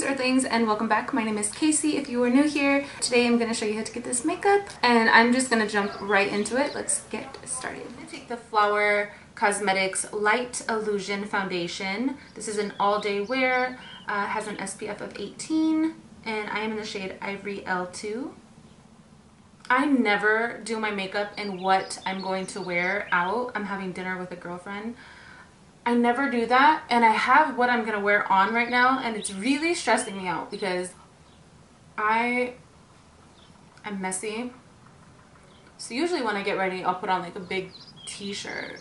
Greetings Earthlings and welcome back. My name is Kasey if you are new here. Today I'm going to show you how to get this makeup and I'm just going to jump right into it. Let's get started. I'm going to take the Flower Cosmetics Light Illusion Foundation. This is an all-day wear, has an SPF of 18 and I am in the shade Ivory L2. I never do my makeup in what I'm going to wear out. I'm having dinner with a girlfriend. I never do that, and I have what I'm going to wear on right now, and it's really stressing me out because I am messy. So usually when I get ready, I'll put on like a big t-shirt.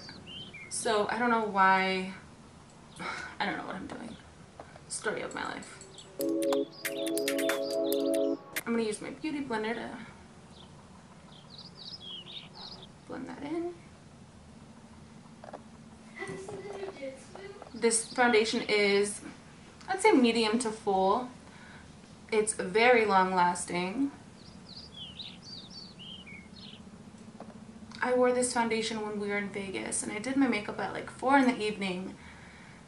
So I don't know why, I don't know what I'm doing. Story of my life. I'm going to use my beauty blender to blend that in. This foundation is, I'd say, medium to full. It's very long lasting. I wore this foundation when we were in Vegas and I did my makeup at like 4 in the evening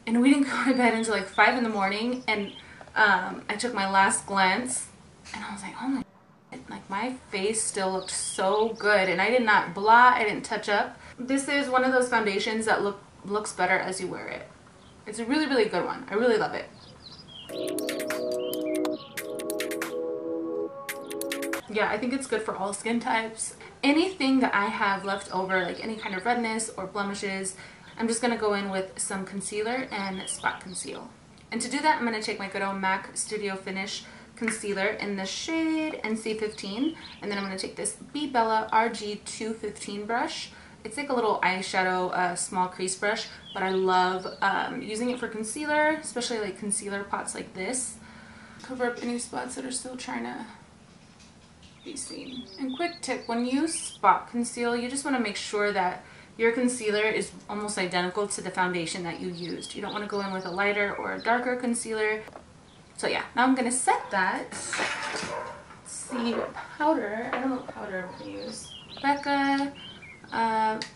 and we didn't go to bed until like 5 in the morning, and I took my last glance and I was like, oh my God, like my face still looked so good, and I did not blot, I didn't touch up. This is one of those foundations that looks better as you wear it. It's a really, really good one. I really love it. Yeah, I think it's good for all skin types. Anything that I have left over, like any kind of redness or blemishes, I'm just gonna go in with some concealer and spot conceal. And to do that, I'm gonna take my good old MAC Studio Finish concealer in the shade NC15, and then I'm gonna take this B Bella RG215 brush. It's like a little eyeshadow small crease brush, but I love using it for concealer, especially like concealer pots like this. Cover up any spots that are still trying to be seen. And quick tip, when you spot conceal, you just want to make sure that your concealer is almost identical to the foundation that you used. You don't want to go in with a lighter or a darker concealer. So yeah, now I'm going to set that. Let's see, powder. I don't know what powder I'm going to use. Becca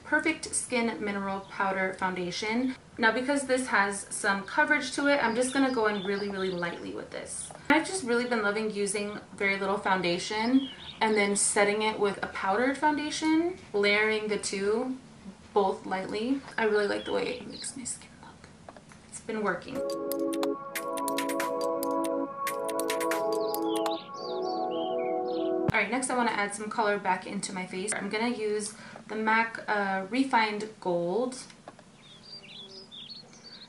Perfect Skin Mineral Powder Foundation. Now because this has some coverage to it, I'm just going to go in really, really lightly with this. I've just really been loving using very little foundation and then setting it with a powdered foundation, layering the two both lightly. I really like the way it makes my skin look. It's been working. Alright, next I want to add some color back into my face. I'm going to use the MAC Refined Gold.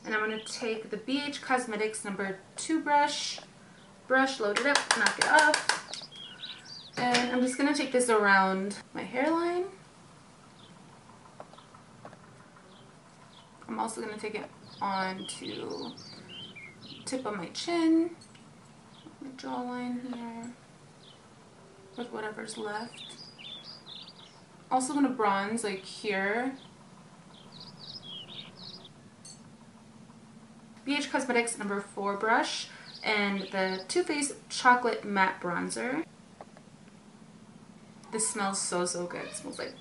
And I'm going to take the BH Cosmetics number 2 brush, load it up, knock it off. And I'm just going to take this around my hairline. I'm also going to take it on to the tip of my chin, my jawline here, with whatever's left. Also going to bronze like here. BH Cosmetics number 4 brush and the Too Faced Chocolate Matte Bronzer. This smells so, so good. It smells like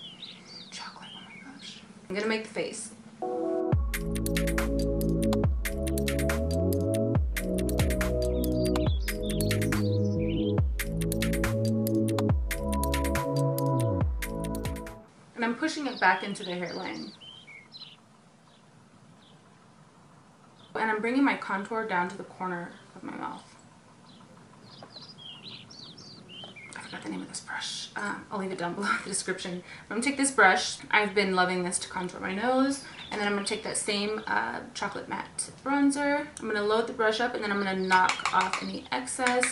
chocolate. Oh my gosh. I'm going to make the face. And I'm pushing it back into the hairline. And I'm bringing my contour down to the corner of my mouth. I forgot the name of this brush. I'll leave it down below in the description. I'm going to take this brush. I've been loving this to contour my nose. And then I'm going to take that same chocolate matte bronzer. I'm going to load the brush up and then I'm going to knock off any excess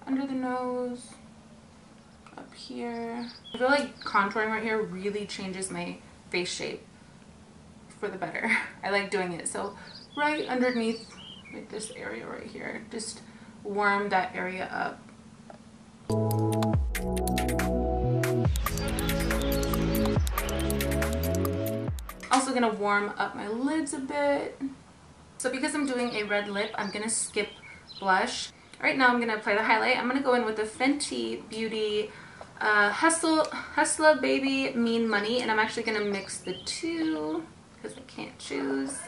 under the nose. Up here. I feel like contouring right here really changes my face shape for the better. I like doing it. So right underneath like this area right here, just warm that area up. Also gonna warm up my lids a bit. So because I'm doing a red lip, I'm gonna skip blush. Right now I'm gonna apply the highlight. I'm gonna go in with the Fenty Beauty Hustla Baby Mean Money, and I'm actually gonna mix the two because I can't choose.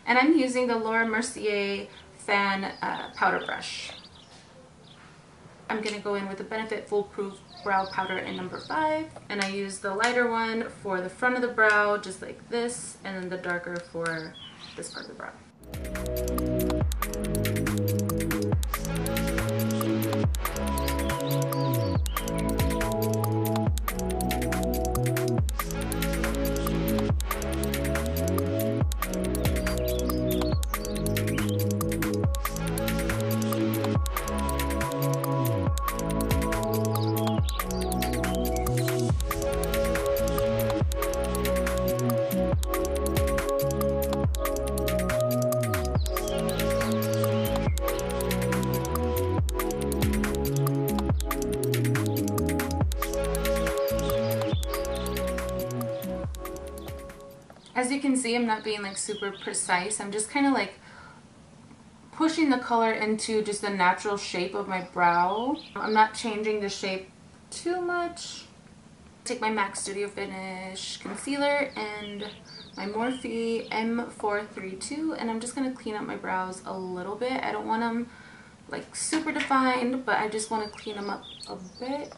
And I'm using the Laura Mercier fan powder brush. I'm going to go in with the Benefit Foolproof Brow Powder in number 5. And I use the lighter one for the front of the brow, just like this, and then the darker for this part of the brow. As you can see, I'm not being like super precise. I'm just kind of like pushing the color into just the natural shape of my brow. I'm not changing the shape too much. Take my MAC Studio Finish concealer and my Morphe M432, and I'm just going to clean up my brows a little bit. I don't want them like super defined, but I just want to clean them up a bit.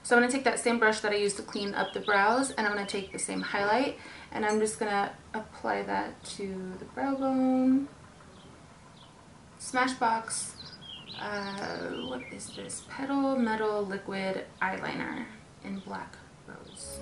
So I'm going to take that same brush that I used to clean up the brows, and I'm going to take the same highlight, and I'm just going to apply that to the brow bone. Smashbox, what is this? Petal Metal Liquid Eyeliner in Black Rose.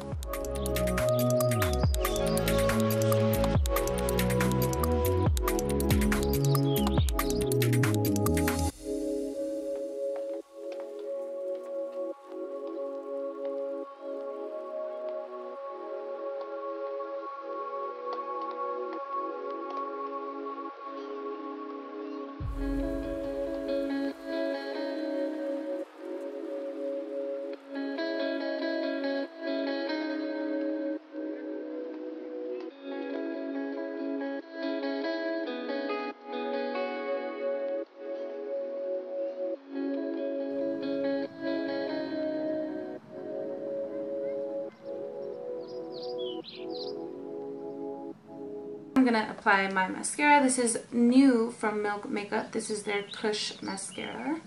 I'm going to apply my mascara. This is new from Milk Makeup. This is their Kush Mascara.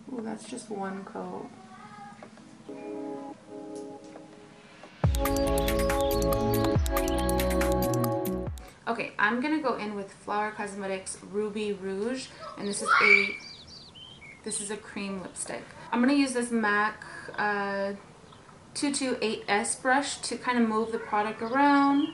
Oh, that's just one coat. Okay, I'm going to go in with Flower Cosmetics Ruby Rouge, and this is a cream lipstick. I'm going to use this MAC 228S brush to kind of move the product around.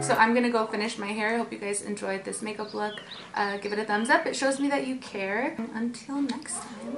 So I'm gonna go finish my hair. I hope you guys enjoyed this makeup look. Give it a thumbs up. It shows me that you care. Until next time.